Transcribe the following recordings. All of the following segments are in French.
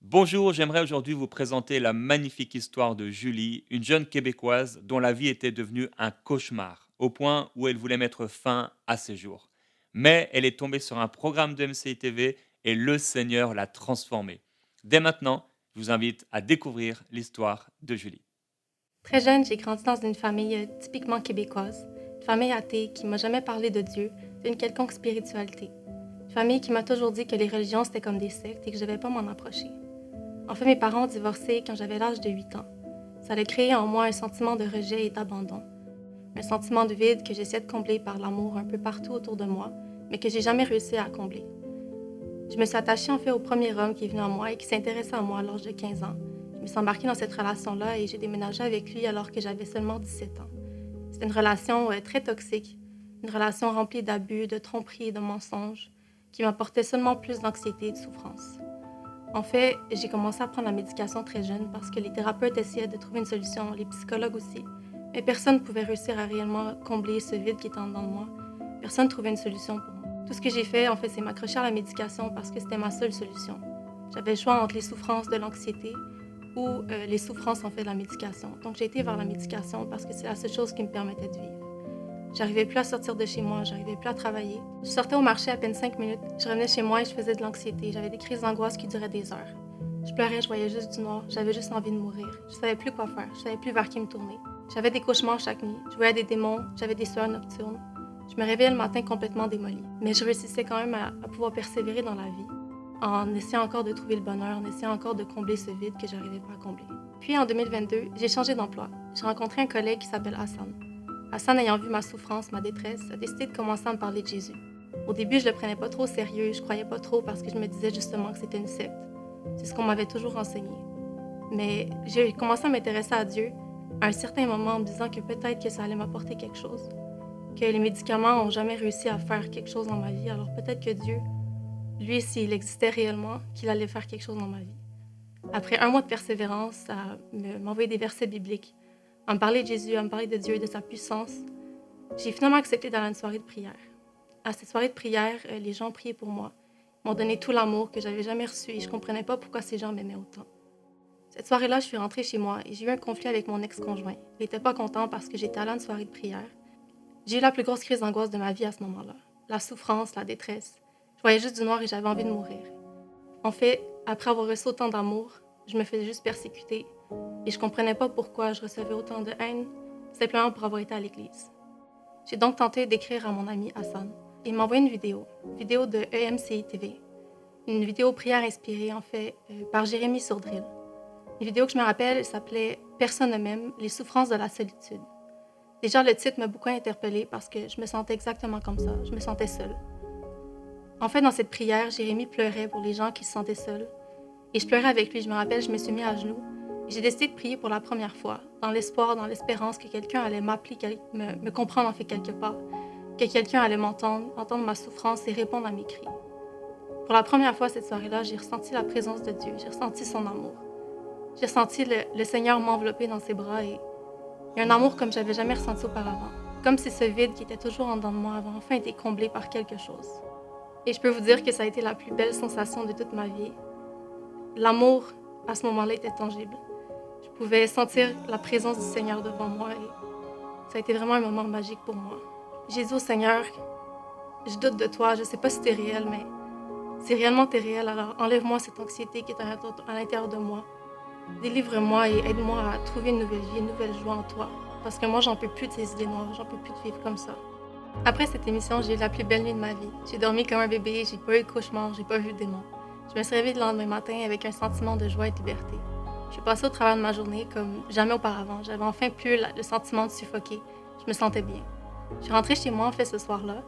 Bonjour, j'aimerais aujourd'hui vous présenter la magnifique histoire de Julie, une jeune Québécoise dont la vie était devenue un cauchemar, au point où elle voulait mettre fin à ses jours. Mais elle est tombée sur un programme de MCI TV et le Seigneur l'a transformée. Dès maintenant, je vous invite à découvrir l'histoire de Julie. Très jeune, j'ai grandi dans une famille typiquement québécoise, une famille athée qui m'a jamais parlé de Dieu, d'une quelconque spiritualité. Une famille qui m'a toujours dit que les religions c'était comme des sectes et que je devais pas m'en approcher. En fait, mes parents ont divorcé quand j'avais l'âge de 8 ans. Ça a créé en moi un sentiment de rejet et d'abandon. Un sentiment de vide que j'essayais de combler par l'amour un peu partout autour de moi, mais que j'ai jamais réussi à combler. Je me suis attachée en fait au premier homme qui est venu à moi et qui s'intéressait à moi à l'âge de 15 ans. Je me suis embarquée dans cette relation-là et j'ai déménagé avec lui alors que j'avais seulement 17 ans. C'était une relation très toxique, une relation remplie d'abus, de tromperies et de mensonges qui m'apportait seulement plus d'anxiété et de souffrance. En fait, j'ai commencé à prendre la médication très jeune parce que les thérapeutes essayaient de trouver une solution, les psychologues aussi, mais personne ne pouvait réussir à réellement combler ce vide qui était en dedans de moi. Personne ne trouvait une solution pour moi. Tout ce que j'ai fait, en fait, c'est m'accrocher à la médication parce que c'était ma seule solution. J'avais le choix entre les souffrances de l'anxiété ou les souffrances, en fait, de la médication. Donc, j'ai été vers la médication parce que c'est la seule chose qui me permettait de vivre. J'arrivais plus à sortir de chez moi, j'arrivais plus à travailler. Je sortais au marché à peine 5 minutes. Je revenais chez moi et je faisais de l'anxiété. J'avais des crises d'angoisse qui duraient des heures. Je pleurais, je voyais juste du noir, j'avais juste envie de mourir. Je savais plus quoi faire, je savais plus vers qui me tourner. J'avais des cauchemars chaque nuit, je voyais des démons, j'avais des sueurs nocturnes. Je me réveillais le matin complètement démolie. Mais je réussissais quand même à pouvoir persévérer dans la vie, en essayant encore de trouver le bonheur, en essayant encore de combler ce vide que j'arrivais pas à combler. Puis en 2022, j'ai changé d'emploi. J'ai rencontré un collègue qui s'appelle Hassan. Hassan, ayant vu ma souffrance, ma détresse, a décidé de commencer à me parler de Jésus. Au début, je le prenais pas trop au sérieux, je croyais pas trop parce que je me disais justement que c'était une secte. C'est ce qu'on m'avait toujours enseigné. Mais j'ai commencé à m'intéresser à Dieu à un certain moment en me disant que peut-être que ça allait m'apporter quelque chose. Que les médicaments n'ont jamais réussi à faire quelque chose dans ma vie, alors peut-être que Dieu, lui, s'il existait réellement, qu'il allait faire quelque chose dans ma vie. Après un mois de persévérance, à m'envoyer des versets bibliques, à me parler de Jésus, à me parler de Dieu, de sa puissance, j'ai finalement accepté d'aller à une soirée de prière. À cette soirée de prière, les gens priaient pour moi, m'ont donné tout l'amour que j'avais jamais reçu et je comprenais pas pourquoi ces gens m'aimaient autant. Cette soirée-là, je suis rentrée chez moi et j'ai eu un conflit avec mon ex-conjoint. Il était pas content parce que j'étais allée à une soirée de prière. J'ai eu la plus grosse crise d'angoisse de ma vie à ce moment-là. La souffrance, la détresse. Je voyais juste du noir et j'avais envie de mourir. En fait, après avoir reçu autant d'amour, je me faisais juste persécuter et je comprenais pas pourquoi je recevais autant de haine simplement pour avoir été à l'église. J'ai donc tenté d'écrire à mon ami Hassan. Il m'a envoyé une vidéo de EMCI TV, une vidéo prière inspirée en fait par Jérémy Sourdril. Une vidéo que je me rappelle s'appelait Personne ne m'aime, les souffrances de la solitude. Déjà, le titre m'a beaucoup interpellée parce que je me sentais exactement comme ça. Je me sentais seule. En fait, dans cette prière, Jérémy pleurait pour les gens qui se sentaient seuls. Et je pleurais avec lui. Je me rappelle, je me suis mis à genoux. Et j'ai décidé de prier pour la première fois, dans l'espoir, dans l'espérance que quelqu'un allait m'appeler, me comprendre en fait quelque part, que quelqu'un allait m'entendre, entendre ma souffrance et répondre à mes cris. Pour la première fois cette soirée-là, j'ai ressenti la présence de Dieu, j'ai ressenti son amour. J'ai ressenti le Seigneur m'envelopper dans ses bras et un amour comme j'avais jamais ressenti auparavant. Comme si ce vide qui était toujours en dedans de moi avait enfin été comblé par quelque chose. Et je peux vous dire que ça a été la plus belle sensation de toute ma vie. L'amour, à ce moment-là, était tangible. Je pouvais sentir la présence du Seigneur devant moi et ça a été vraiment un moment magique pour moi. J'ai dit au Seigneur, je doute de toi, je sais pas si t'es réel, mais si réellement t'es réel, alors enlève-moi cette anxiété qui est à l'intérieur de moi. Délivre-moi et aide-moi à trouver une nouvelle vie, une nouvelle joie en toi. Parce que moi, j'en peux plus de ces idées noires, j'en peux plus de vivre comme ça. Après cette émission, j'ai eu la plus belle nuit de ma vie. J'ai dormi comme un bébé, j'ai pas eu de cauchemar, j'ai pas vu de démons. Je me suis réveillée le lendemain matin avec un sentiment de joie et de liberté. Je suis passée au travers de ma journée comme jamais auparavant. J'avais enfin plus le sentiment de suffoquer. Je me sentais bien. Je suis rentrée chez moi en fait ce soir-là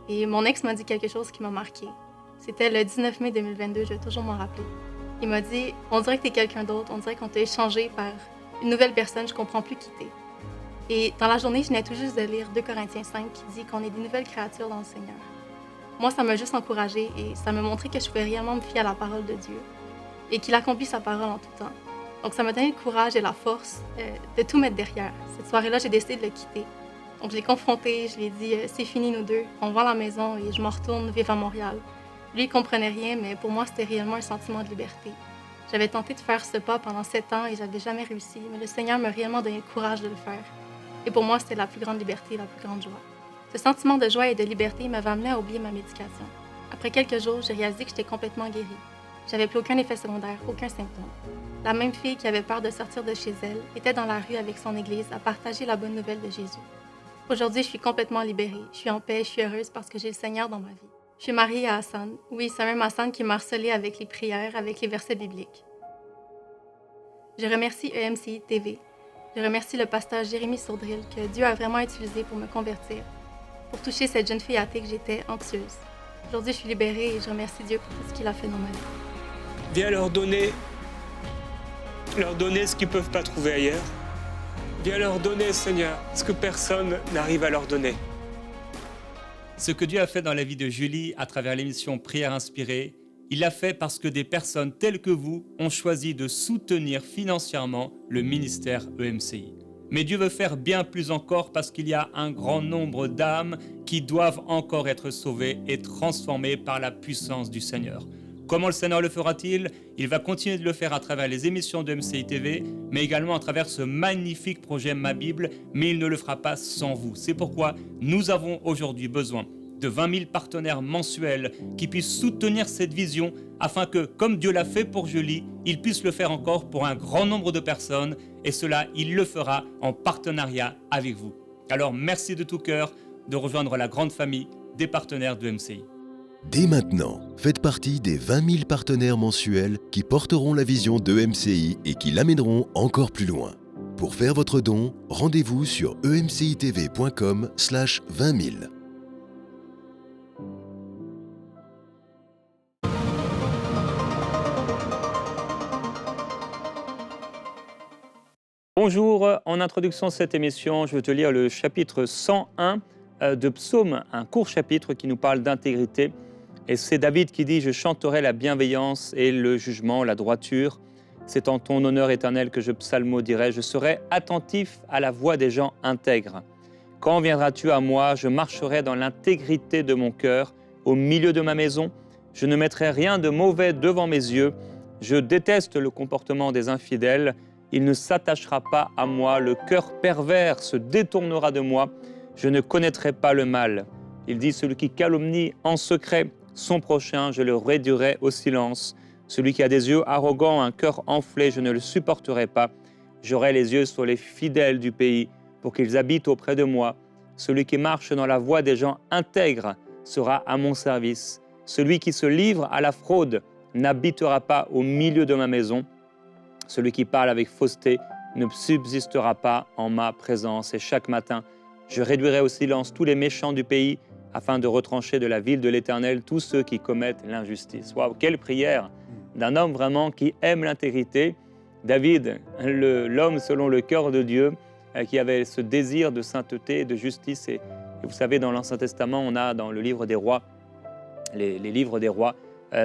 et mon ex m'a dit quelque chose qui m'a marquée. C'était le 19 mai 2022, je vais toujours m'en rappeler. Il m'a dit on dirait que t'es quelqu'un d'autre, on dirait qu'on t'a échangé par une nouvelle personne, je comprends plus qui t'es. Et dans la journée, je venais tout juste de lire 2 Corinthiens 5 qui dit qu'on est des nouvelles créatures dans le Seigneur. Moi, ça m'a juste encouragée et ça m'a montré que je pouvais réellement me fier à la parole de Dieu et qu'il accomplit sa parole en tout temps. Donc ça m'a donné le courage et la force de tout mettre derrière. Cette soirée-là, j'ai décidé de le quitter. Donc je l'ai confronté, je lui ai dit c'est fini nous deux, on vend la maison et je m'en retourne vivre à Montréal. Lui, il comprenait rien, mais pour moi, c'était réellement un sentiment de liberté. J'avais tenté de faire ce pas pendant 7 ans et j'avais jamais réussi, mais le Seigneur m'a réellement donné le courage de le faire. Et pour moi, c'était la plus grande liberté, la plus grande joie. Ce sentiment de joie et de liberté m'avait amené à oublier ma médication. Après quelques jours, j'ai réalisé que j'étais complètement guérie. J'avais plus aucun effet secondaire, aucun symptôme. La même fille qui avait peur de sortir de chez elle était dans la rue avec son église à partager la bonne nouvelle de Jésus. Aujourd'hui, je suis complètement libérée. Je suis en paix, je suis heureuse parce que j'ai le Seigneur dans ma vie. Je suis mariée à Hassan. Oui, c'est même Hassan qui m'a harcelée avec les prières, avec les versets bibliques. Je remercie EMCI TV. Je remercie le pasteur Jérémy Sourdril que Dieu a vraiment utilisé pour me convertir, pour toucher cette jeune fille athée que j'étais anxieuse. Aujourd'hui, je suis libérée et je remercie Dieu pour tout ce qu'il a fait dans ma vie. Viens leur donner ce qu'ils ne peuvent pas trouver ailleurs. Viens leur donner, Seigneur, ce que personne n'arrive à leur donner. Ce que Dieu a fait dans la vie de Julie à travers l'émission Prière inspirée, il l'a fait parce que des personnes telles que vous ont choisi de soutenir financièrement le ministère EMCI. Mais Dieu veut faire bien plus encore parce qu'il y a un grand nombre d'âmes qui doivent encore être sauvées et transformées par la puissance du Seigneur. Comment le Seigneur le fera-t-il? Il va continuer de le faire à travers les émissions de MCI TV, mais également à travers ce magnifique projet Ma Bible, mais il ne le fera pas sans vous. C'est pourquoi nous avons aujourd'hui besoin de 20 000 partenaires mensuels qui puissent soutenir cette vision afin que, comme Dieu l'a fait pour Julie, il puisse le faire encore pour un grand nombre de personnes et cela, il le fera en partenariat avec vous. Alors merci de tout cœur de rejoindre la grande famille des partenaires de MCI. Dès maintenant, faites partie des 20 000 partenaires mensuels qui porteront la vision de MCI et qui l'amèneront encore plus loin. Pour faire votre don, rendez-vous sur emcitv.com/20 000. Bonjour, en introduction de cette émission, je vais te lire le chapitre 101 de Psaume, un court chapitre qui nous parle d'intégrité. Et c'est David qui dit « Je chanterai la bienveillance et le jugement, la droiture. C'est en ton honneur éternel que je psalmodierai. Je serai attentif à la voix des gens intègres. Quand viendras-tu à moi? Je marcherai dans l'intégrité de mon cœur, au milieu de ma maison. Je ne mettrai rien de mauvais devant mes yeux. Je déteste le comportement des infidèles. Il ne s'attachera pas à moi. Le cœur pervers se détournera de moi. Je ne connaîtrai pas le mal. » Il dit « Celui qui calomnie en secret son prochain, je le réduirai au silence. Celui qui a des yeux arrogants, un cœur enflé, je ne le supporterai pas. J'aurai les yeux sur les fidèles du pays pour qu'ils habitent auprès de moi. Celui qui marche dans la voie des gens intègres sera à mon service. Celui qui se livre à la fraude n'habitera pas au milieu de ma maison. Celui qui parle avec fausseté ne subsistera pas en ma présence. Et chaque matin, je réduirai au silence tous les méchants du pays afin de retrancher de la ville de l'Éternel tous ceux qui commettent l'injustice. Waouh, quelle prière d'un homme vraiment qui aime l'intégrité. David, l'homme selon le cœur de Dieu, qui avait ce désir de sainteté et de justice. Et vous savez, dans l'Ancien Testament, on a dans le livre des rois, les livres des rois,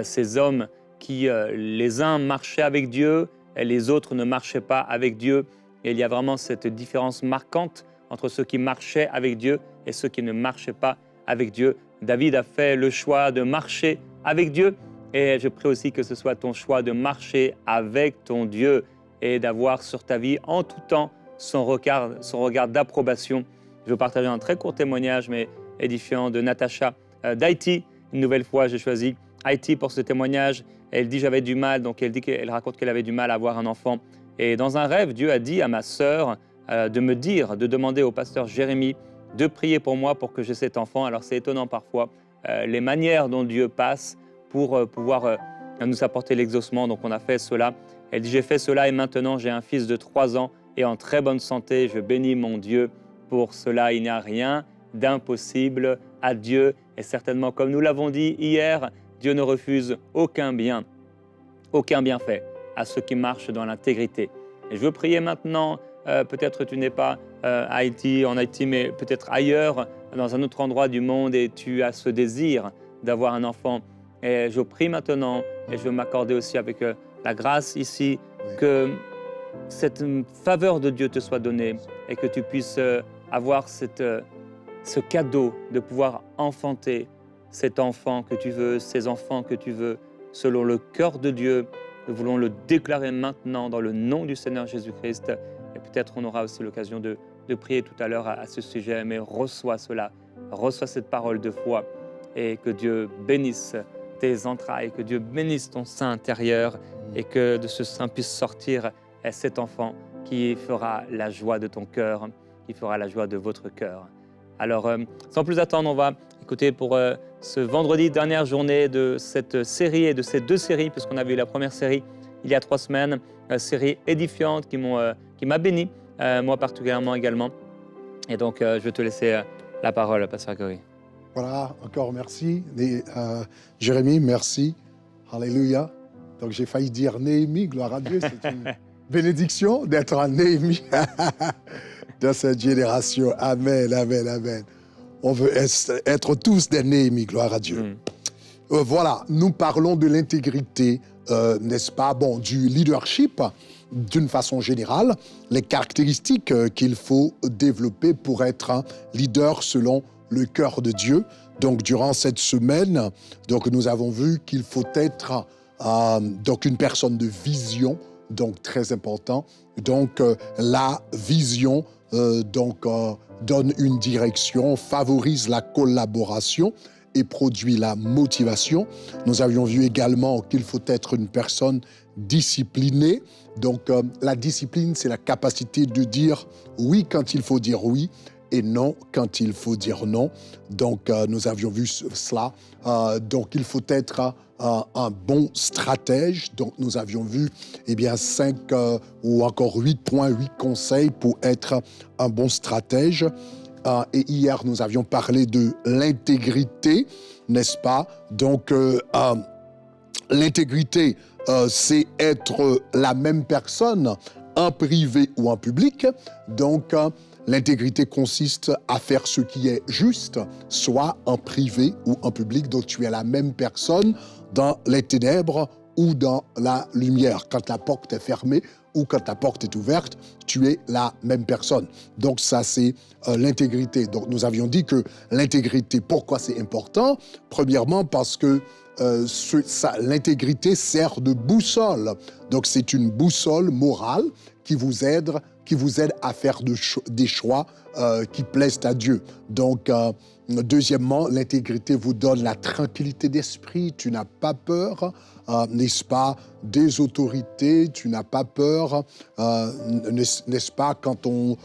ces hommes qui, les uns marchaient avec Dieu, et les autres ne marchaient pas avec Dieu. Et il y a vraiment cette différence marquante entre ceux qui marchaient avec Dieu et ceux qui ne marchaient pas avec Dieu. David a fait le choix de marcher avec Dieu et je prie aussi que ce soit ton choix de marcher avec ton Dieu et d'avoir sur ta vie en tout temps son regard d'approbation. Je vais partager un très court témoignage mais édifiant de Natacha d'Haïti. Une nouvelle fois, j'ai choisi Haïti pour ce témoignage. Elle dit j'avais du mal, donc elle raconte qu'elle avait du mal à avoir un enfant. Et dans un rêve, Dieu a dit à ma sœur de demander au pasteur Jérémy de prier pour moi pour que j'ai cet enfant. Alors c'est étonnant parfois les manières dont Dieu passe pour pouvoir nous apporter l'exaucement. Donc on a fait cela. Elle dit j'ai fait cela et maintenant j'ai un fils de 3 ans et en très bonne santé. Je bénis mon Dieu pour cela. Il n'y a rien d'impossible à Dieu. Et certainement, comme nous l'avons dit hier, Dieu ne refuse aucun bienfait à ceux qui marchent dans l'intégrité. Et je veux prier maintenant. Peut-être tu n'es pas en Haïti, mais peut-être ailleurs, dans un autre endroit du monde et tu as ce désir d'avoir un enfant. Et je prie maintenant et je veux m'accorder aussi avec la grâce ici que cette faveur de Dieu te soit donnée et que tu puisses avoir ce cadeau de pouvoir enfanter cet enfant que tu veux, ces enfants que tu veux, selon le cœur de Dieu Nous voulons le déclarer maintenant dans le nom du Seigneur Jésus-Christ. Et peut-être on aura aussi l'occasion de prier tout à l'heure à ce sujet, mais reçois cela, reçois cette parole de foi et que Dieu bénisse tes entrailles, que Dieu bénisse ton sein intérieur et que de ce sein puisse sortir cet enfant qui fera la joie de ton cœur, qui fera la joie de votre cœur. Alors, sans plus attendre, on va écouter pour ce vendredi, dernière journée de cette série et de ces 2 séries, puisqu'on a vu la première série il y a 3 semaines, série édifiante qui m'a béni, moi particulièrement également. Et donc, je vais te laisser la parole, Pasteur Grégory. Voilà, encore merci. Jérémie, merci. Alléluia. Donc j'ai failli dire Néhémie, gloire à Dieu. C'est une bénédiction d'être un Néhémie dans cette génération. Amen, amen, amen. On veut être tous des Néhémies, gloire à Dieu. Voilà, nous parlons de l'intégrité, n'est-ce pas, du leadership d'une façon générale, les caractéristiques qu'il faut développer pour être un leader selon le cœur de Dieu. Donc, durant cette semaine, donc, nous avons vu qu'il faut être donc une personne de vision, donc très important. Donc, la vision donne une direction, favorise la collaboration et produit la motivation. Nous avions vu également qu'il faut être une personne disciplinée. Donc, la discipline, c'est la capacité de dire oui quand il faut dire oui et non quand il faut dire non. Donc, nous avions vu cela. Donc, il faut être un bon stratège. Donc, nous avions vu 5 ou encore 8 points, 8 conseils pour être un bon stratège. Et hier, nous avions parlé de l'intégrité, n'est-ce pas? Donc, l'intégrité, c'est être la même personne en privé ou en public. Donc, l'intégrité consiste à faire ce qui est juste, soit en privé ou en public. Donc, tu es la même personne dans les ténèbres ou dans la lumière. Quand la porte est fermée ou quand la porte est ouverte, tu es la même personne. Donc, ça, c'est l'intégrité. Donc, nous avions dit que l'intégrité, pourquoi c'est important? Premièrement, parce que l'intégrité sert de boussole. Donc, c'est une boussole morale qui vous aide à faire des choix qui plaisent à Dieu. Donc, deuxièmement, l'intégrité vous donne la tranquillité d'esprit. Tu n'as pas peur, n'est-ce pas, des autorités. Tu n'as pas peur, n'est-ce pas, quand on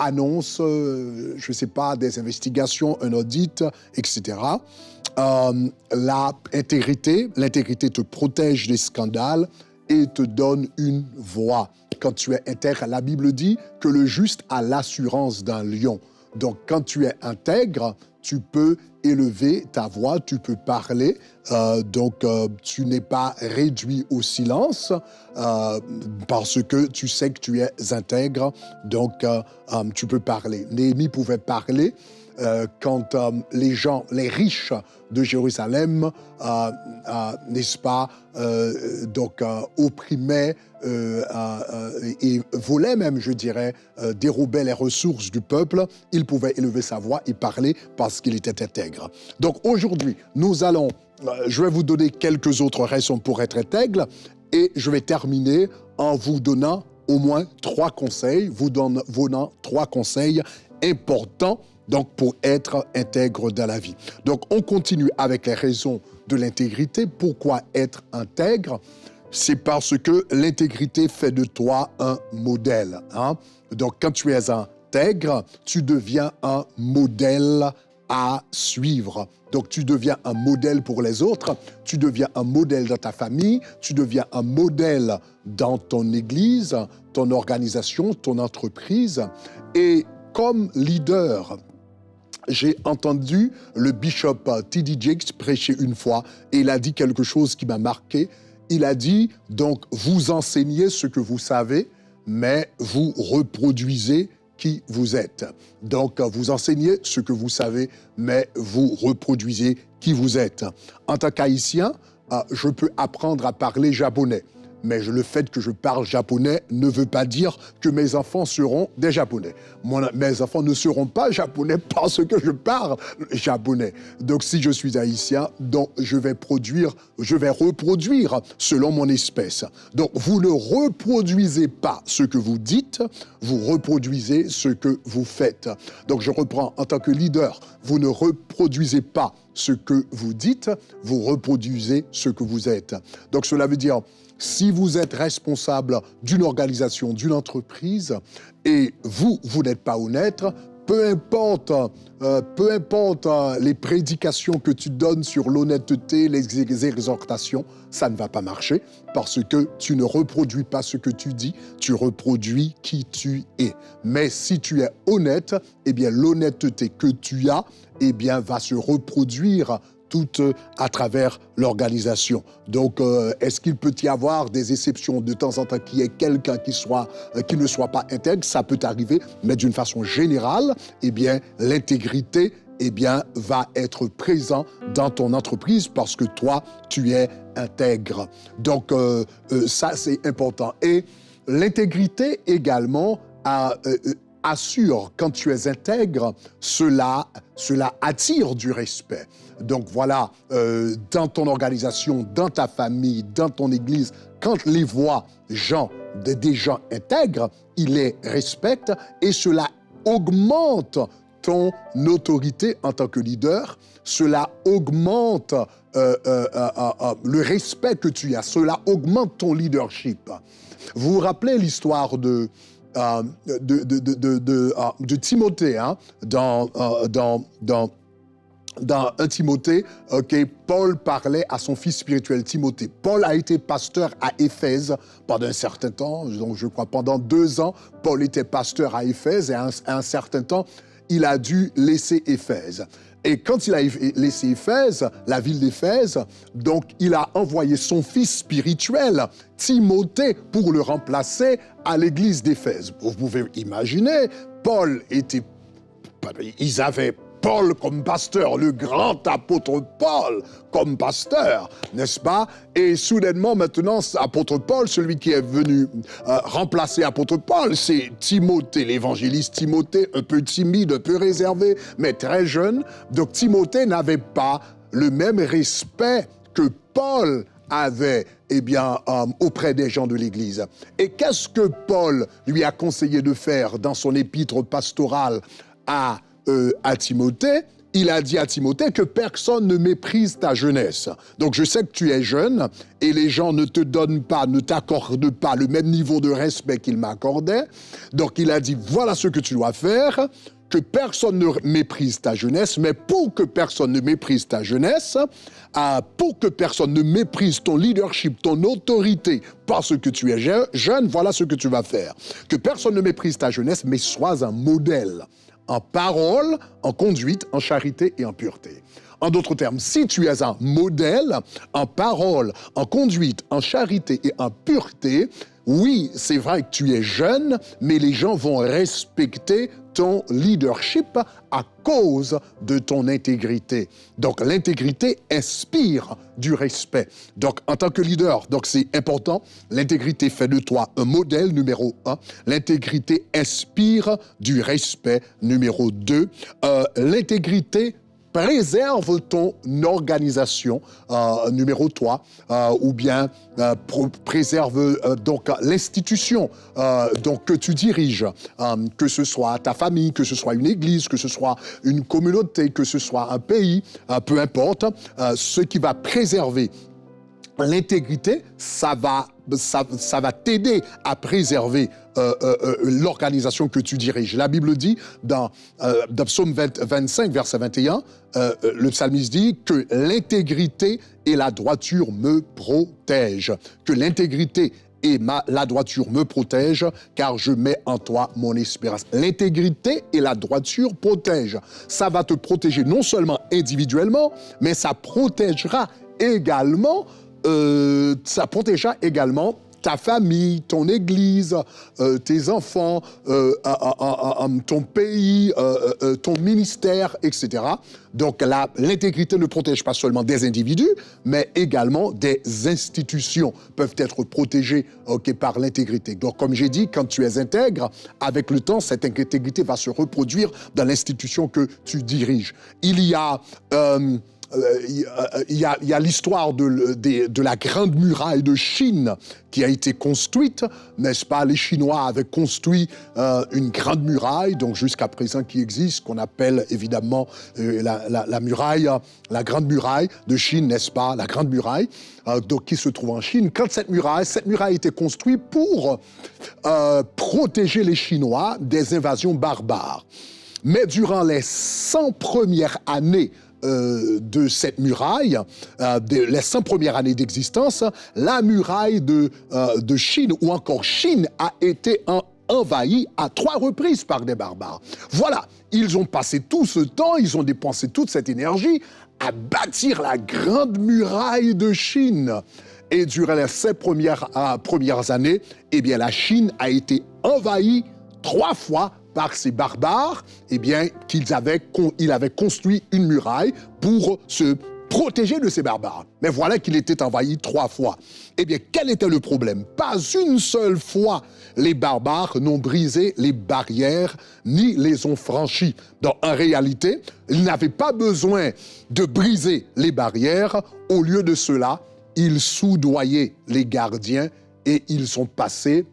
annonce, je ne sais pas, des investigations, un audit, etc. L'intégrité te protège des scandales et te donne une voix. Quand tu es intègre, la Bible dit que le juste a l'assurance d'un lion. Donc, quand tu es intègre, tu peux élever ta voix, tu peux parler. Tu n'es pas réduit au silence parce que tu sais que tu es intègre. Donc, tu peux parler. Néhémie pouvait parler quand les riches de Jérusalem, n'est-ce pas, opprimaient et volaient même, je dirais, dérobaient les ressources du peuple, il pouvait élever sa voix et parler parce qu'il était intègre. Donc aujourd'hui, je vais vous donner quelques autres raisons pour être intègre et je vais terminer en vous donnant au moins 3 conseils, vous donnant 3 conseils importants donc pour être intègre dans la vie. Donc, on continue avec les raisons de l'intégrité. Pourquoi être intègre? C'est parce que l'intégrité fait de toi un modèle. Donc, quand tu es intègre, tu deviens un modèle à suivre. Donc, tu deviens un modèle pour les autres, tu deviens un modèle dans ta famille, tu deviens un modèle dans ton église, ton organisation, ton entreprise. Et comme leader, j'ai entendu le bishop T.D. Jakes prêcher une fois et il a dit quelque chose qui m'a marqué. Il a dit, donc, vous enseignez ce que vous savez, mais vous reproduisez qui vous êtes. Donc, vous enseignez ce que vous savez, mais vous reproduisez qui vous êtes. En tant qu'haïtien, je peux apprendre à parler japonais, mais le fait que je parle japonais ne veut pas dire que mes enfants seront des Japonais. Mes enfants ne seront pas japonais parce que je parle japonais. Donc si je suis haïtien, donc je vais reproduire selon mon espèce. Donc vous ne reproduisez pas ce que vous dites, vous reproduisez ce que vous faites. Donc je reprends, en tant que leader, vous ne reproduisez pas ce que vous dites, vous reproduisez ce que vous êtes. Donc cela veut dire, si vous êtes responsable d'une organisation, d'une entreprise, et vous n'êtes pas honnête, peu importe les prédications que tu donnes sur l'honnêteté, les exhortations, ça ne va pas marcher parce que tu ne reproduis pas ce que tu dis, tu reproduis qui tu es. Mais si tu es honnête, eh bien l'honnêteté que tu as, eh bien va se reproduire tout à travers l'organisation. Donc, est-ce qu'il peut y avoir des exceptions de temps en temps qu'il y ait quelqu'un qui ne soit pas intègre? Ça peut arriver, mais d'une façon générale, eh bien, l'intégrité, eh bien, va être présent dans ton entreprise parce que toi, tu es intègre. Donc, ça, c'est important. Et l'intégrité également assure, quand tu es intègre, cela attire du respect. Donc voilà, dans ton organisation, dans ta famille, dans ton église, quand les voient des gens intègres, ils les respectent et cela augmente ton autorité en tant que leader, cela augmente le respect que tu as, cela augmente ton leadership. Vous vous rappelez l'histoire de Timothée, hein, dans 1 Timothée, Paul parlait à son fils spirituel Timothée. Paul a été pasteur à Éphèse pendant un certain temps, donc je crois pendant 2 ans, Paul était pasteur à Éphèse et à un certain temps, il a dû laisser Éphèse. Et quand il a laissé Éphèse, la ville d'Éphèse, donc il a envoyé son fils spirituel, Timothée, pour le remplacer à l'église d'Éphèse. Vous pouvez imaginer, ils avaient Paul comme pasteur, le grand apôtre Paul comme pasteur, n'est-ce pas? Et soudainement, maintenant, apôtre Paul, celui qui est venu remplacer apôtre Paul, c'est Timothée, l'évangéliste Timothée, un peu timide, un peu réservé, mais très jeune. Donc Timothée n'avait pas le même respect que Paul avait auprès des gens de l'Église. Et qu'est-ce que Paul lui a conseillé de faire dans son épître pastorale à Timothée? Il a dit à Timothée que personne ne méprise ta jeunesse. Donc je sais que tu es jeune et les gens ne te donnent pas, ne t'accordent pas le même niveau de respect qu'ils m'accordaient. Donc il a dit, voilà ce que tu dois faire, que personne ne méprise ta jeunesse, mais pour que personne ne méprise ta jeunesse, pour que personne ne méprise ton leadership, ton autorité, parce que tu es jeune, voilà ce que tu vas faire. Que personne ne méprise ta jeunesse, mais sois un modèle. En parole, en conduite, en charité et en pureté. En d'autres termes, si tu es un modèle en parole, en conduite, en charité et en pureté, oui, c'est vrai que tu es jeune, mais les gens vont respecter ton leadership à cause de ton intégrité. Donc, l'intégrité inspire du respect. Donc, en tant que leader, donc c'est important, l'intégrité fait de toi un modèle, numéro 1. L'intégrité inspire du respect, numéro 2. L'intégrité préserve ton organisation, numéro 3, ou bien préserve donc l'institution donc que tu diriges, que ce soit ta famille, que ce soit une église, que ce soit une communauté, que ce soit un pays, peu importe, ce qui va préserver l'intégrité, ça va t'aider à préserver l'organisation que tu diriges. La Bible dit, dans Psaume 25, verset 21, le psalmiste dit que l'intégrité et la droiture me protègent. Que l'intégrité et la droiture me protègent, car je mets en toi mon espérance. L'intégrité et la droiture protègent. Ça va te protéger non seulement individuellement, mais ça protégera également ta famille, ton église, tes enfants, ton pays, ton ministère, etc. Donc l'intégrité ne protège pas seulement des individus, mais également des institutions peuvent être protégées par l'intégrité. Donc comme j'ai dit, quand tu es intègre, avec le temps, cette intégrité va se reproduire dans l'institution que tu diriges. Il y a l'histoire de la Grande Muraille de Chine qui a été construite, n'est-ce pas? Les Chinois avaient construit une Grande Muraille, donc jusqu'à présent qui existe, qu'on appelle évidemment la muraille, la Grande Muraille de Chine, n'est-ce pas? La Grande Muraille, donc qui se trouve en Chine. Quand cette muraille a été construite pour protéger les Chinois des invasions barbares. Mais durant les 100 premières années de cette muraille, les 100 premières années d'existence, la muraille de Chine, ou encore Chine, a été envahie à 3 reprises par des barbares. Voilà, ils ont passé tout ce temps, ils ont dépensé toute cette énergie à bâtir la Grande Muraille de Chine. Et durant les 5 premières années, eh bien, la Chine a été envahie 3 fois par ces barbares, eh bien, il avait construit une muraille pour se protéger de ces barbares. Mais voilà qu'il était envahi 3 fois. Eh bien, quel était le problème? Pas une seule fois, les barbares n'ont brisé les barrières ni les ont franchies. Donc, en réalité, ils n'avaient pas besoin de briser les barrières. Au lieu de cela, ils soudoyaient les gardiens et ils sont passés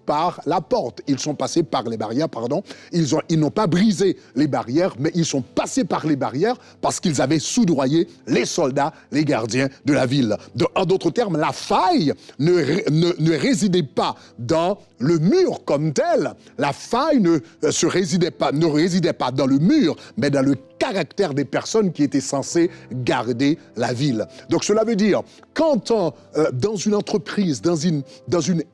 par la porte. Ils sont passés par les barrières, pardon. Ils n'ont pas brisé les barrières, mais ils sont passés par les barrières parce qu'ils avaient soudoyé les soldats, les gardiens de la ville. En d'autres termes, la faille ne résidait pas dans le mur comme tel. La faille ne résidait pas dans le mur, mais dans le caractère des personnes qui étaient censées garder la ville. Donc cela veut dire, quand dans une entreprise, dans une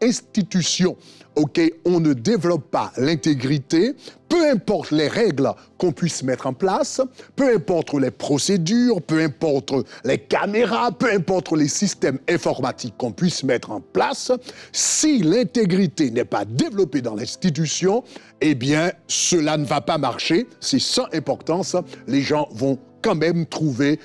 institution, on ne développe pas l'intégrité, peu importe les règles qu'on puisse mettre en place, peu importe les procédures, peu importe les caméras, peu importe les systèmes informatiques qu'on puisse mettre en place, si l'intégrité n'est pas développée dans l'institution, eh bien, cela ne va pas marcher. C'est sans importance. Les gens vont quand même trouver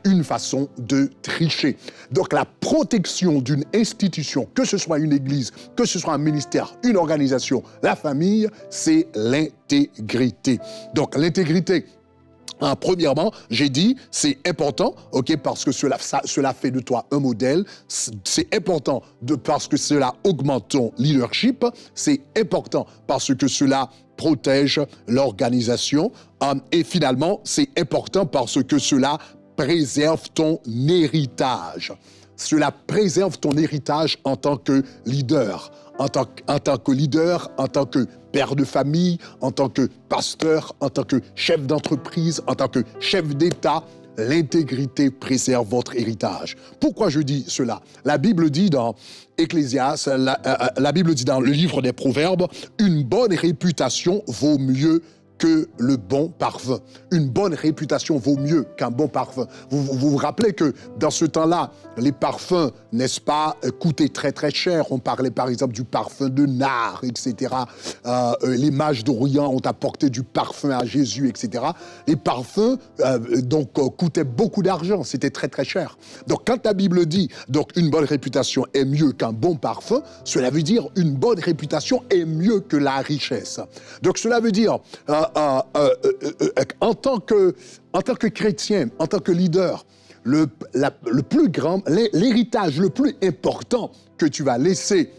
une façon de tricher. Donc la protection d'une institution, que ce soit une église, que ce soit un ministère, une organisation, la famille, c'est l'intégrité. Donc l'intégrité, premièrement, j'ai dit, c'est important, parce que cela fait de toi un modèle. C'est important parce que cela augmente ton leadership. C'est important parce que cela protège l'organisation. Et finalement, c'est important parce que cela préserve ton héritage. Cela préserve ton héritage en tant que leader. En tant que leader, en tant que père de famille, en tant que pasteur, en tant que chef d'entreprise, en tant que chef d'État, l'intégrité préserve votre héritage. Pourquoi je dis cela? La Bible dit dans Ecclésiaste, la Bible dit dans le livre des Proverbes, une bonne réputation vaut mieux que le bon parfum. Une bonne réputation vaut mieux qu'un bon parfum. Vous vous rappelez que dans ce temps-là, les parfums, n'est-ce pas, coûtaient très très cher. On parlait par exemple du parfum de nard, etc. Les mages d'Orient ont apporté du parfum à Jésus, etc. Les parfums coûtaient beaucoup d'argent, c'était très très cher. Donc quand la Bible dit donc une bonne réputation est mieux qu'un bon parfum, cela veut dire une bonne réputation est mieux que la richesse. Donc cela veut dire en tant que chrétien, en tant que leader, le plus grand, l'héritage le plus important que tu vas laisser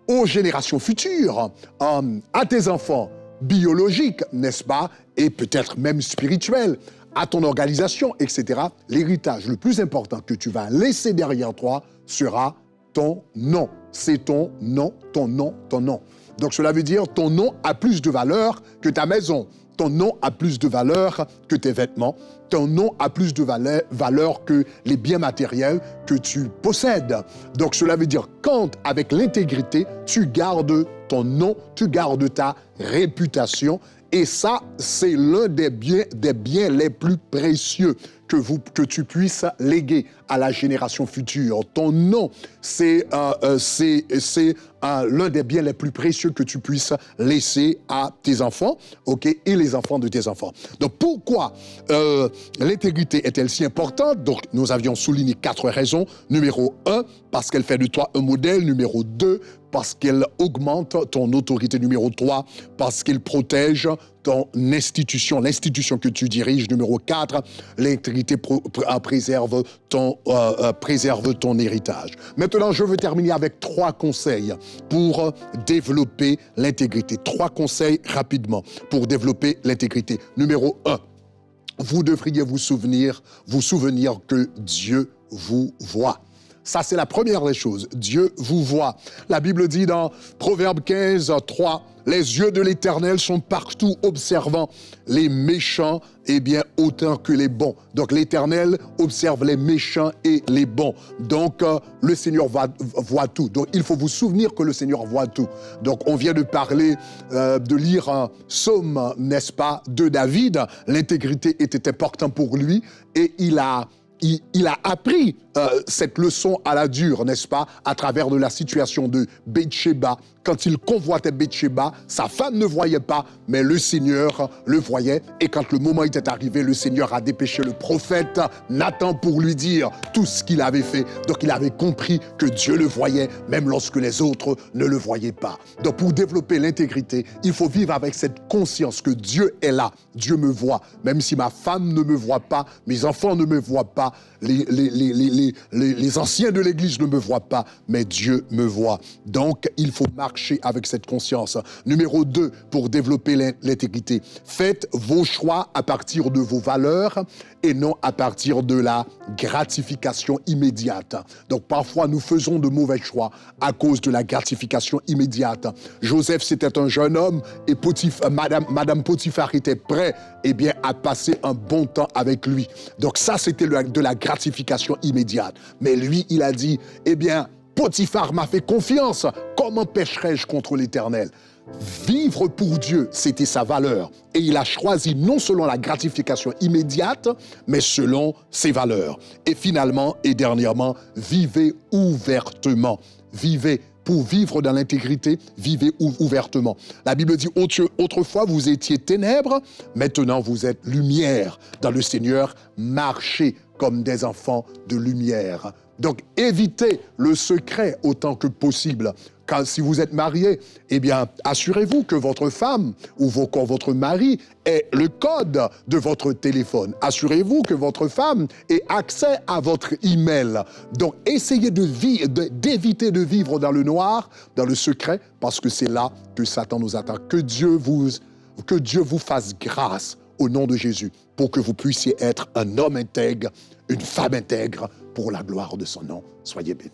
aux générations futures, à tes enfants biologiques, n'est-ce pas, et peut-être même spirituels, à ton organisation, etc., l'héritage le plus important que tu vas laisser derrière toi sera ton nom. C'est ton nom, ton nom, ton nom. Donc cela veut dire ton nom a plus de valeur que ta maison. Ton nom a plus de valeur que tes vêtements. Ton nom a plus de valeur que les biens matériels que tu possèdes. Donc cela veut dire quand, avec l'intégrité, tu gardes ton nom, tu gardes ta réputation. Et ça, c'est l'un des biens les plus précieux que tu puisses léguer à la génération future. Ton nom, c'est l'un des biens les plus précieux que tu puisses laisser à tes enfants, ok, et les enfants de tes enfants. Donc, pourquoi l'intégrité est-elle si importante? Donc, nous avions souligné 4 raisons. Numéro 1, parce qu'elle fait de toi un modèle. Numéro 2, parce qu'elle augmente ton autorité. Numéro 3, parce qu'elle protège ton institution, l'institution que tu diriges. Numéro 4, l'intégrité préserve ton héritage. Maintenant, je veux terminer avec 3 conseils pour développer l'intégrité. 3 conseils rapidement pour développer l'intégrité. Numéro 1, vous devriez vous souvenir que Dieu vous voit. Ça, c'est la première des choses. Dieu vous voit. La Bible dit dans Proverbe 15, 3, « Les yeux de l'Éternel sont partout observant les méchants, et bien autant que les bons. » Donc, l'Éternel observe les méchants et les bons. Donc, le Seigneur voit tout. Donc, il faut vous souvenir que le Seigneur voit tout. Donc, on vient de parler, de lire un psaume, n'est-ce pas, de David. L'intégrité était importante pour lui et il a appris cette leçon à la dure, n'est-ce pas, à travers de la situation de Bathsheba. Quand il convoitait Bathsheba, sa femme ne voyait pas, mais le Seigneur le voyait. Et quand le moment était arrivé, le Seigneur a dépêché le prophète Nathan pour lui dire tout ce qu'il avait fait. Donc il avait compris que Dieu le voyait, même lorsque les autres ne le voyaient pas. Donc pour développer l'intégrité, il faut vivre avec cette conscience que Dieu est là, Dieu me voit. Même si ma femme ne me voit pas, mes enfants ne me voient pas, les anciens de l'Église ne me voient pas, mais Dieu me voit. Donc, il faut marcher avec cette conscience. Numéro 2, pour développer l'intégrité, faites vos choix à partir de vos valeurs et non à partir de la gratification immédiate. Donc, parfois, nous faisons de mauvais choix à cause de la gratification immédiate. Joseph, c'était un jeune homme et Madame Potiphar était prête, à passer un bon temps avec lui. Donc, ça, c'était de la gratification immédiate. Mais lui, il a dit, Potiphar m'a fait confiance. Comment pécherai-je contre l'Éternel? Vivre pour Dieu, c'était sa valeur. Et il a choisi non selon la gratification immédiate, mais selon ses valeurs. Et finalement, et dernièrement, vivez ouvertement. Vivez pour vivre dans l'intégrité, vivez ouvertement. La Bible dit, autrefois vous étiez ténèbres, maintenant vous êtes lumière. Dans le Seigneur, marchez comme des enfants de lumière. Donc, évitez le secret autant que possible. Quand, si vous êtes marié, assurez-vous que votre femme ou votre mari ait le code de votre téléphone. Assurez-vous que votre femme ait accès à votre email. Donc, essayez d'éviter de vivre dans le noir, dans le secret, parce que c'est là que Satan nous attend. Que Dieu vous fasse grâce au nom de Jésus pour que vous puissiez être un homme intègre, une femme intègre pour la gloire de son nom. Soyez bénis.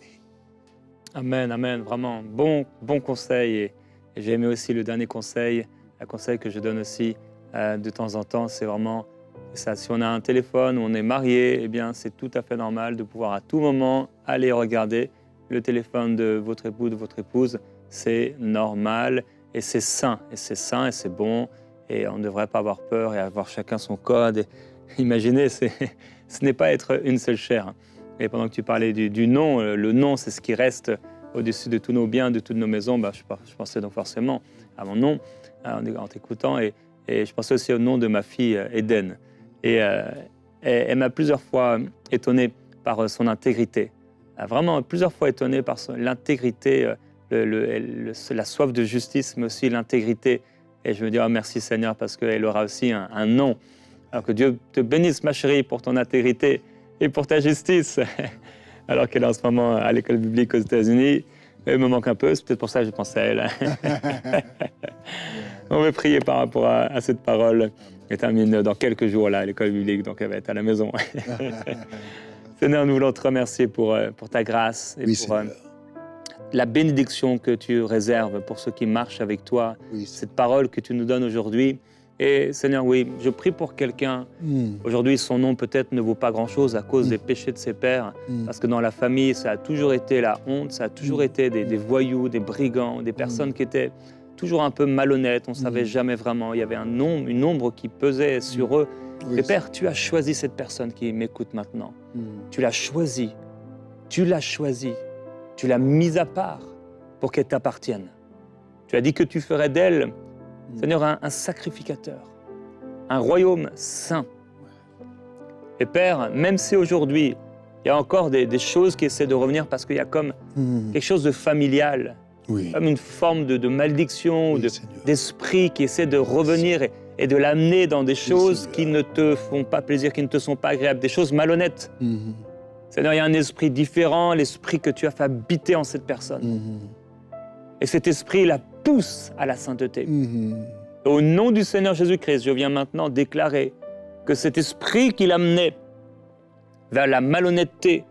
Amen, amen, vraiment, bon conseil. Et j'ai aimé aussi le dernier conseil, un conseil que je donne aussi de temps en temps, c'est vraiment ça. Si on a un téléphone ou on est marié, c'est tout à fait normal de pouvoir à tout moment aller regarder le téléphone de votre époux, de votre épouse. C'est normal et c'est sain, et c'est bon. Et on ne devrait pas avoir peur et avoir chacun son code. Et, imaginez, ce n'est pas être une seule chair. Et pendant que tu parlais du nom, le nom, c'est ce qui reste au-dessus de tous nos biens, de toutes nos maisons. Je pensais donc forcément à mon nom en t'écoutant. Et je pensais aussi au nom de ma fille, Eden. Et elle m'a plusieurs fois étonné par son intégrité. Vraiment plusieurs fois étonné par l'intégrité, la soif de justice, mais aussi l'intégrité. Et je me dis, oh, merci Seigneur, parce qu'elle aura aussi un nom. Alors que Dieu te bénisse, ma chérie, pour ton intégrité et pour ta justice. Alors qu'elle est en ce moment à l'école biblique aux États-Unis. Elle me manque un peu, c'est peut-être pour ça que je pensais à elle. On va prier par rapport à cette parole. Elle termine dans quelques jours là, à l'école biblique, donc elle va être à la maison. Seigneur, nous voulons te remercier pour ta grâce et pour la bénédiction que tu réserves pour ceux qui marchent avec toi, cette parole que tu nous donnes aujourd'hui. Et Seigneur, oui, je prie pour quelqu'un. Aujourd'hui, son nom peut-être ne vaut pas grand-chose à cause des péchés de ses pères, parce que dans la famille, ça a toujours été la honte, ça a toujours été des voyous, des brigands, des personnes qui étaient toujours un peu malhonnêtes, on ne savait jamais vraiment. Il y avait une ombre qui pesait sur eux. Oui, Et Père, tu as choisi cette personne qui m'écoute maintenant. Mm. Tu l'as choisie. Tu l'as choisie. Tu l'as mise à part pour qu'elle t'appartienne. Tu as dit que tu ferais d'elle, Seigneur, un sacrificateur, un royaume saint. Et Père, même si aujourd'hui, il y a encore des choses qui essaient de revenir parce qu'il y a comme Mm. quelque chose de familial, Oui. comme une forme de malédiction, Oui, Seigneur. d'esprit qui essaie de revenir et de l'amener dans des choses Seigneur. qui ne te font pas plaisir, qui ne te sont pas agréables, des choses malhonnêtes. Mhm. Seigneur, il y a un esprit différent, l'esprit que tu as fait habiter en cette personne. Mhm. Et cet esprit la pousse à la sainteté. Mhm. Au nom du Seigneur Jésus-Christ, je viens maintenant déclarer que cet esprit qui l'amenait vers la malhonnêteté,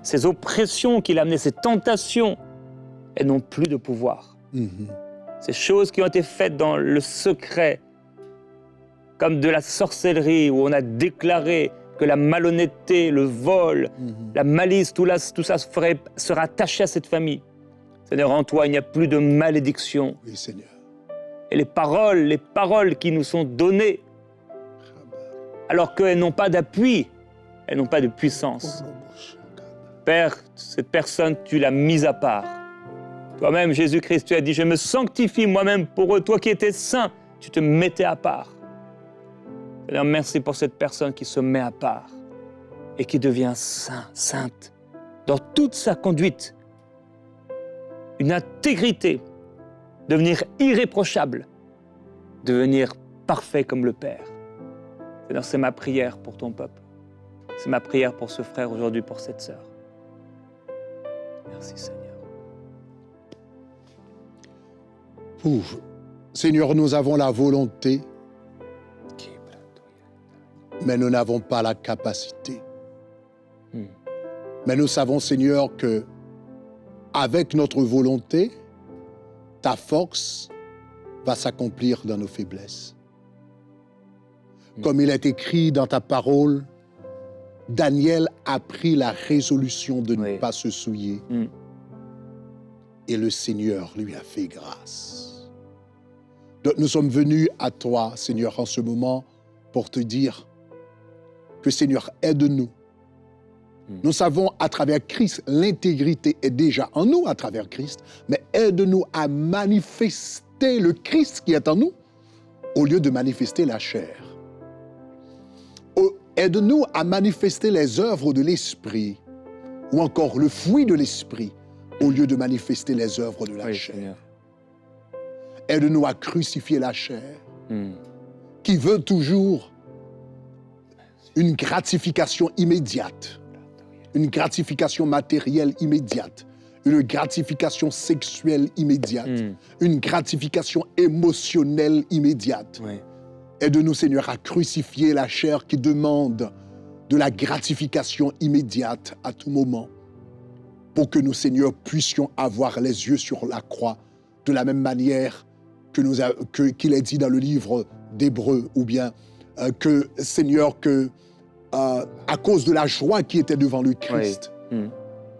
ces oppressions qui l'amenaient, ces tentations, elles n'ont plus de pouvoir. Mhm. Ces choses qui ont été faites dans le secret, comme de la sorcellerie, où on a déclaré que la malhonnêteté, le vol, Mhm. la malice, tout ça sera attaché à cette famille. Seigneur, en toi, il n'y a plus de malédiction. Oui, Seigneur. Et les paroles qui nous sont données, alors qu'elles n'ont pas d'appui, elles n'ont pas de puissance. Père, cette personne, tu l'as mise à part. Toi-même, Jésus-Christ, tu as dit, je me sanctifie moi-même pour eux. Toi qui étais saint, tu te mettais à part. Seigneur, merci pour cette personne qui se met à part et qui devient saint, sainte, dans toute sa conduite. Une intégrité, devenir irréprochable, devenir parfait comme le Père. Seigneur, c'est ma prière pour ton peuple. C'est ma prière pour ce frère aujourd'hui, pour cette sœur. Merci Seigneur. Ouf. Seigneur, nous avons la volonté, mais nous n'avons pas la capacité. Hmm. Mais nous savons, Seigneur, que avec notre volonté, ta force va s'accomplir dans nos faiblesses. Comme il est écrit dans ta parole, Daniel a pris la résolution de ne Oui. pas se souiller. Mm. Et le Seigneur lui a fait grâce. Donc nous sommes venus à toi, Seigneur, en ce moment, pour te dire que, Seigneur, aide-nous. Nous savons à travers Christ, l'intégrité est déjà en nous à travers Christ, mais aide-nous à manifester le Christ qui est en nous au lieu de manifester la chair. Aide-nous à manifester les œuvres de l'Esprit ou encore le fruit de l'Esprit au lieu de manifester les œuvres de la Oui, chair. Seigneur. Aide-nous à crucifier la chair Hmm. qui veut toujours une gratification immédiate, une gratification matérielle immédiate, une gratification sexuelle immédiate, Mm. une gratification émotionnelle immédiate. Oui. Aide-nous, Seigneur, à crucifier la chair qui demande de la gratification immédiate à tout moment, pour que nous, Seigneur, puissions avoir les yeux sur la croix de la même manière qu'il est dit dans le livre d'Hébreux, ou bien que, Seigneur, à cause de la joie qui était devant le Christ,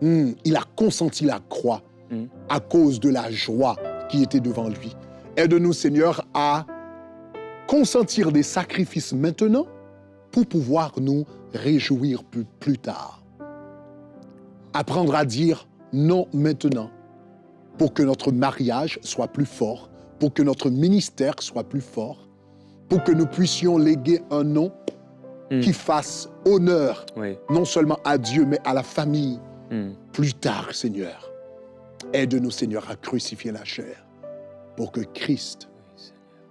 Mm. il a consenti la croix Mm. à cause de la joie qui était devant lui. Aide-nous, Seigneur, à consentir des sacrifices maintenant pour pouvoir nous réjouir plus tard. Apprendre à dire non maintenant pour que notre mariage soit plus fort, pour que notre ministère soit plus fort, pour que nous puissions léguer un nom qui fasse honneur Oui. non seulement à Dieu, mais à la famille. Mm. Plus tard, Seigneur, aide-nous, Seigneur, à crucifier la chair pour que Christ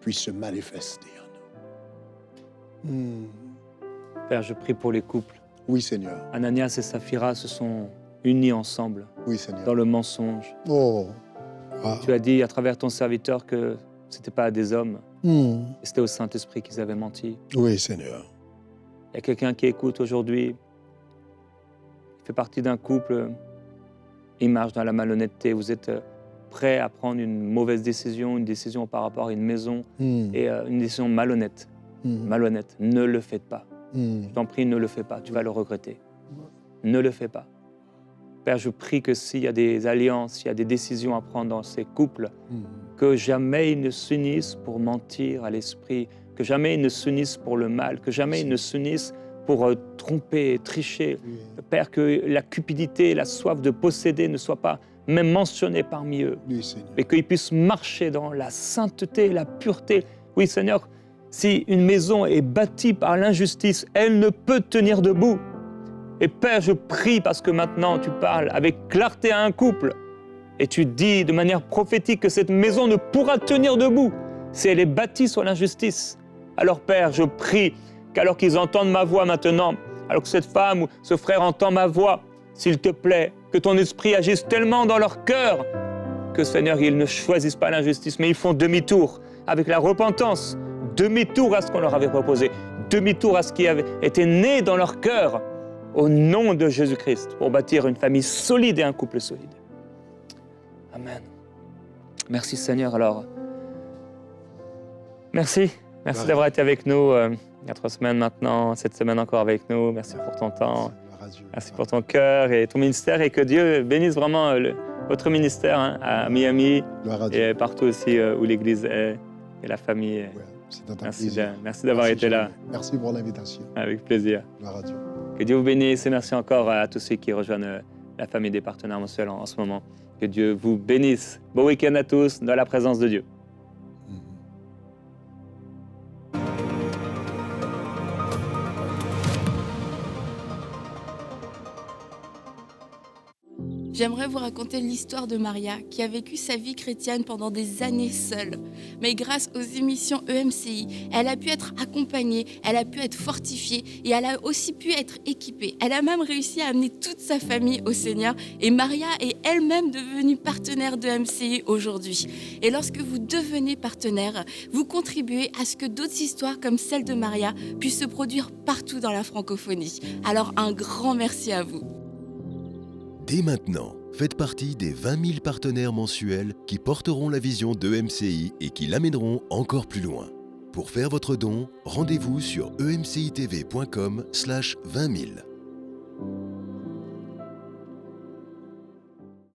puisse se manifester en nous. Père, je prie pour les couples. Oui, Seigneur. Ananias et Saphira se sont unis ensemble Oui, Seigneur. dans le mensonge. Oh. Wow. Tu as dit à travers ton serviteur que ce n'était pas à des hommes, Hmm. et c'était au Saint-Esprit qu'ils avaient menti. Oui, Seigneur. Il y a quelqu'un qui écoute aujourd'hui, il fait partie d'un couple, il marche dans la malhonnêteté, vous êtes prêt à prendre une mauvaise décision, une décision par rapport à une maison, Hmm. et une décision malhonnête. Hmm. Malhonnête, ne le faites pas. Hmm. Je t'en prie, ne le fais pas, tu vas le regretter. Ne le fais pas. Père, je prie que s'il y a des alliances, s'il y a des décisions à prendre dans ces couples, Hmm. que jamais ils ne s'unissent pour mentir à l'esprit, que jamais ils ne s'unissent pour le mal, que jamais ils ne s'unissent pour tromper, tricher. Oui. Père, que la cupidité, la soif de posséder ne soit pas même mentionnée parmi eux, Oui, Seigneur. et qu'ils puissent marcher dans la sainteté, la pureté. Oui, Seigneur, si une maison est bâtie par l'injustice, elle ne peut tenir debout. Et Père, je prie parce que maintenant tu parles avec clarté à un couple et tu dis de manière prophétique que cette maison ne pourra tenir debout si elle est bâtie sur l'injustice. Alors Père, je prie qu'alors qu'ils entendent ma voix maintenant, alors que cette femme ou ce frère entend ma voix, s'il te plaît, que ton esprit agisse tellement dans leur cœur que Seigneur, ils ne choisissent pas l'injustice, mais ils font demi-tour avec la repentance, demi-tour à ce qu'on leur avait proposé, demi-tour à ce qui avait été né dans leur cœur, au nom de Jésus-Christ, pour bâtir une famille solide et un couple solide. Amen. Merci Seigneur, alors. Merci d'avoir été avec nous il y a 3 semaines maintenant, cette semaine encore avec nous. Merci pour ton temps, merci pour ton cœur et ton ministère, et que Dieu bénisse vraiment votre ministère à Miami et partout aussi où l'Église est et la famille. Ouais, c'est un plaisir. Merci d'avoir été là. Merci pour l'invitation. Avec plaisir. Gloire à Dieu. Que Dieu vous bénisse et merci encore à tous ceux qui rejoignent la famille des partenaires mensuels en ce moment. Que Dieu vous bénisse. Bon week-end à tous dans la présence de Dieu. J'aimerais vous raconter l'histoire de Maria, qui a vécu sa vie chrétienne pendant des années seule. Mais grâce aux émissions EMCI, elle a pu être accompagnée, elle a pu être fortifiée et elle a aussi pu être équipée. Elle a même réussi à amener toute sa famille au Seigneur, et Maria est elle-même devenue partenaire de EMCI aujourd'hui. Et lorsque vous devenez partenaire, vous contribuez à ce que d'autres histoires comme celle de Maria puissent se produire partout dans la francophonie. Alors un grand merci à vous. Dès maintenant, faites partie des 20 000 partenaires mensuels qui porteront la vision d'EMCI et qui l'amèneront encore plus loin. Pour faire votre don, rendez-vous sur emcitv.com/20 000.